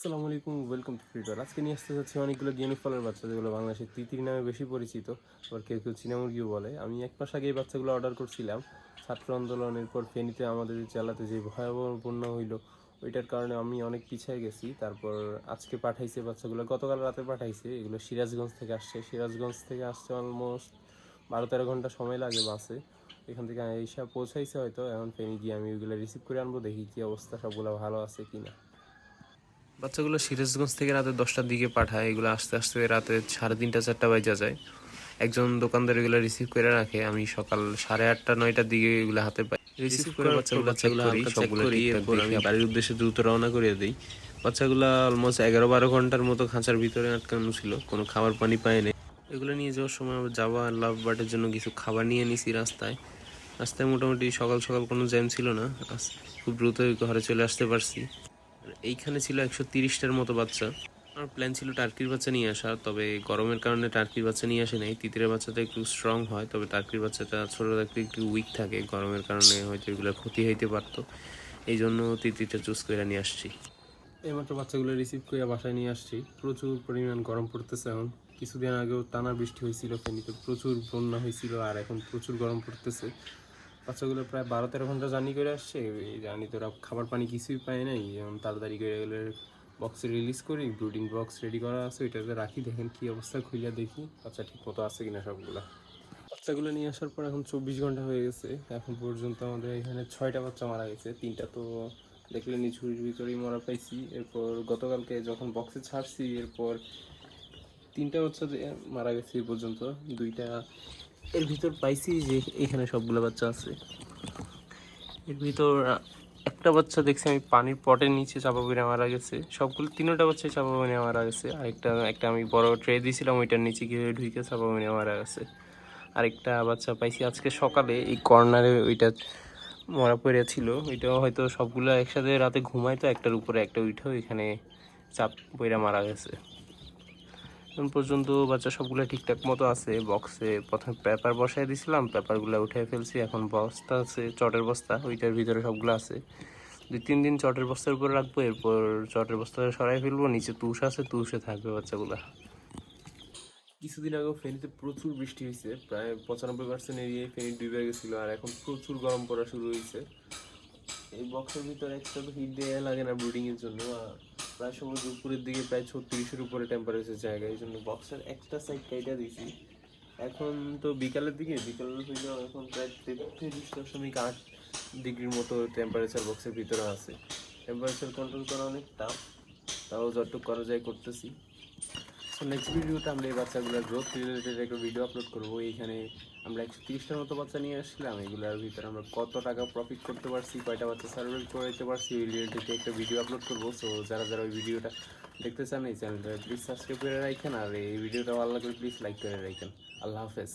আসসালামু আলাইকুম, welcome to ফ্রিডর। আজকে নিয়ে আসতে যাচ্ছি অনেকগুলো গিনি ফলের বাচ্চা, যেগুলো বাংলাদেশের তিতির নামে বেশি পরিচিত, আবার কেউ কেউ চীনা মুরগিও বলে। আমি এক মাস আগে এই বাচ্চাগুলো অর্ডার করছিলাম। ছাত্র আন্দোলনের পর ফেনীতে আমাদের জেলাতে যে ভয়াবহ বন্যা হইলো, ওইটার কারণে আমি অনেক পিছিয়ে গেছি। তারপর আজকে পাঠাইছে বাচ্চাগুলো, গতকাল রাতে পাঠাইছে। এগুলো সিরাজগঞ্জ থেকে আসছে। সিরাজগঞ্জ থেকে আসছে অলমোস্ট 12-13 ঘন্টা সময় লাগে বাসে। এখান থেকে এসে পৌঁছাইছে হয়তো। এখন ফেনী গিয়ে আমি ওইগুলো রিসিভ করে আনবো, দেখি কী অবস্থা, সবগুলো ভালো আছে কিনা। বাচ্চাগুলো সিরাজগঞ্জ থেকে রাতে 10টার দিকে পাঠায়। এগুলো আস্তে আস্তে রাতে 3:30-4টা বাজা যায়। একজন দোকানদার এগুলো রিসিভ করে রাখে। আমি সকাল 8:30-9টার দিকে এগুলো হাতে পাই। রিসিভ করে বাচ্চাগুলো চেক করি, সবগুলো ঠিকঠাক দেখি আমি বাড়ির উদ্দেশ্যে দ্রুত রওনা করে দিই। বাচ্চাগুলো অলমোস্ট 11-12 ঘন্টার মতো খাঁচার ভিতরে আটকানো ছিল, কোনো খাবার পানি পায় নাই। এগুলো নিয়ে যাওয়ার সময় যাওয়া লাভ বার্ডের জন্য কিছু খাবার নিয়ে নিছি। রাস্তায় রাস্তায় মোটামুটি সকাল সকাল কোনো জ্যাম ছিল না, খুব দ্রুত ঘরে চলে আসতে পারছি। এইখানে ছিল 130টার মতো বাচ্চা। আমার প্ল্যান ছিল টার্কির বাচ্চা নিয়ে আসা, তবে গরমের কারণে টার্কির বাচ্চা নিয়ে আসে নাই। তিতিরের বাচ্চাটা একটু স্ট্রং হয়, তবে টার্কির বাচ্চাটা ছোটো থাকতে একটু উইক থাকে। গরমের কারণে হয়তো এগুলোর ক্ষতি হইতে পারতো, এই জন্য তিতিরটা চুজ করে নিয়ে আসছি। এইমাত্র বাচ্চাগুলো রিসিভ করে বাসায় নিয়ে আসছি। প্রচুর পরিমাণ গরম পড়তেছে এখন। কিছুদিন আগেও টানা বৃষ্টি হয়েছিল, ফেনীতে প্রচুর বন্যা হয়েছিল, আর এখন প্রচুর গরম পড়তেছে। বাচ্চাগুলো প্রায় 12-13 ঘন্টা জার্নি করে আসছে। এই জার্নিতে ওরা খাবার পানি কিছুই পায় নাই। যেমন তাড়াতাড়ি করে গেলে বক্সে রিলিজ করি, ব্রুডিং বক্স রেডি করা আছে, ওইটাতে রাখি। দেখেন কী অবস্থা, খুলে দেখি বাচ্চা ঠিক মতো আছে কিনা সবগুলো। বাচ্চাগুলো নিয়ে আসার পর এখন 24 ঘন্টা হয়ে গেছে। এখন পর্যন্ত আমাদের এখানে 6টা বাচ্চা মারা গেছে। 3টা তো দেখলেন ঝুড়ির ভিতরেই মরা পাইছি। এরপর গতকালকে যখন বক্সে ছাড়ছি, এরপর 3টা বাচ্চা মারা গেছে এই পর্যন্ত। 2টা এর ভিতর পাইছি, যে এখানে সবগুলো বাচ্চা আছে। এর ভিতর একটা বাচ্চা দেখছি আমি পানির পটের নিচে চাপা পড়ে মারা গেছে। সবগুলো 3টা বাচ্চাই চাপা পড়ে মারা গেছে। একটা আমি বড় ট্রে দিয়েছিলাম, ওইটার নিচে গিয়ে ঢুকে চাপা পড়ে মারা গেছে। আরেকটা বাচ্চা পাইছি আজকে সকালে, এই কর্নারে ওইটা মরা পড়ে ছিল। ওইটাও হয়তো সবগুলো একসাথে রাতে ঘুমায়, তো একটার উপরে একটা উঠেও এখানে চাপ পড়ে মারা গেছে। এখন পর্যন্ত বাচ্চা সবগুলো ঠিকঠাক মতো আছে। বক্সে প্রথমে পেপার বসাই দিয়েছিলাম, পেপারগুলো উঠে ফেলছি। এখন বস্তা আছে, চটের বস্তা, ওইটার ভিতরে সবগুলো আছে। 2-3 দিন চটের বস্তার উপর রাখবো, এরপর চটের বস্তাটা সরাই ফেলবো। নিচে তুষ আছে, তুষে থাকবে বাচ্চাগুলা। কিছুদিন আগেও ফেনীতে প্রচুর বৃষ্টি হয়েছে, প্রায় 95% এরিয়ায় ফেনী ডুবে গেছিলো। আর এখন প্রচুর গরম পড়া শুরু হয়েছে। এই বক্সের ভিতরে একটা তো হিট দেওয়া লাগে না ব্রুডিংয়ের জন্য। প্রায় সময় দুপুরের দিকে প্রায় 36-এর উপরে টেম্পারেচার জায়গা, এই জন্য বক্সের একটা সাইড কাইটা দিয়েছি। এখন তো বিকালের হইলেও এখন প্রায় 33.8 ডিগ্রির মতো টেম্পারেচার বক্সের ভিতরে আছে। টেম্পারেচার কন্ট্রোল করা অনেক টাফ, তাও যতটুকু করা যায় করতেছি। সো নেক্সট ভিডিওতে আমরা এই বাচ্চাগুলোর গ্রোথ রিলেটেড একটা ভিডিও আপলোড করবো। এইখানে আমরা 130টার মতো বাচ্চা নিয়ে আসছিলাম। এগুলোর ভিতরে আমরা কত টাকা প্রফিট করতে পারছি, কয়টা বাচ্চা সার্ভাইভ করতে পারছি, ওই রিলেটেড একটা ভিডিও আপলোড করবো। সো যারা যারা ওই ভিডিওটা দেখতে চান, এই চ্যানেলটা প্লিজ সাবস্ক্রাইব করে রাখেন, আর এই ভিডিওটা ভালো লাগলে প্লিজ লাইক করে রাখেন। আল্লাহ হাফেজ।